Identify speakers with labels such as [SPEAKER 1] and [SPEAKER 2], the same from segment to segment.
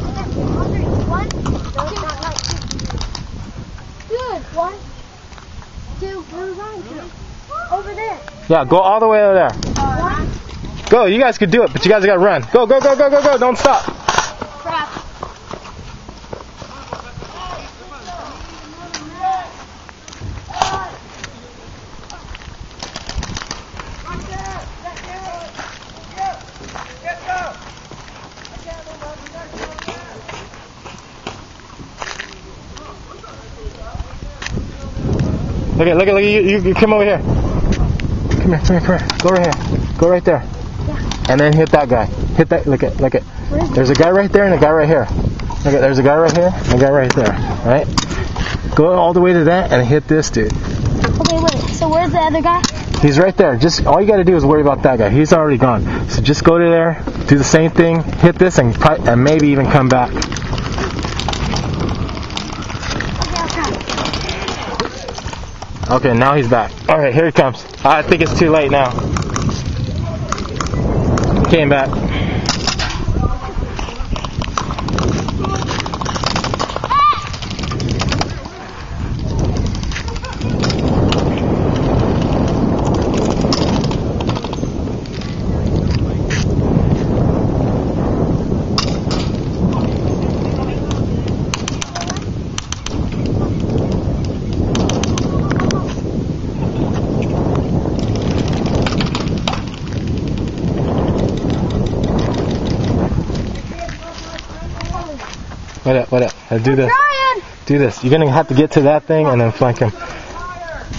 [SPEAKER 1] Over there. One. Good. 1, 2. Where are we running to? Over there.
[SPEAKER 2] Yeah, go all the way over there.
[SPEAKER 1] 1.
[SPEAKER 2] Go, you guys could do it, but you guys gotta run. Go, go, go, go, go, go, don't stop.
[SPEAKER 1] Crap.
[SPEAKER 2] Look at, you come over here. Come here. Go right here. Go right there.
[SPEAKER 1] Yeah.
[SPEAKER 2] And then hit that guy. Hit that, look at. There's a guy right there and a guy right here. Look at, there's a guy right here and a guy right there. Right? Go all the way to that and hit this dude.
[SPEAKER 1] Okay, wait. So where's the other guy?
[SPEAKER 2] He's right there. Just, all you gotta do is worry about that guy. He's already gone. So just go to there, do the same thing, hit this and maybe even come back. Okay, now he's back. Alright, here he comes. I think it's too late now. He came back. What up? Do this. Do this. You're gonna have to get to that thing and then flank him.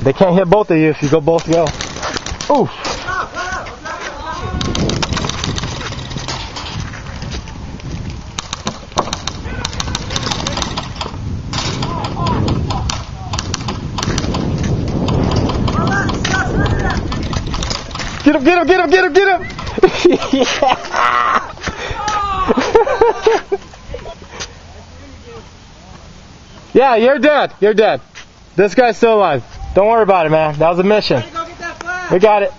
[SPEAKER 2] They can't hit both of you if you both go. Oof. Get him! Yeah, you're dead. This guy's still alive. Don't worry about it, man. That was a mission. We got it.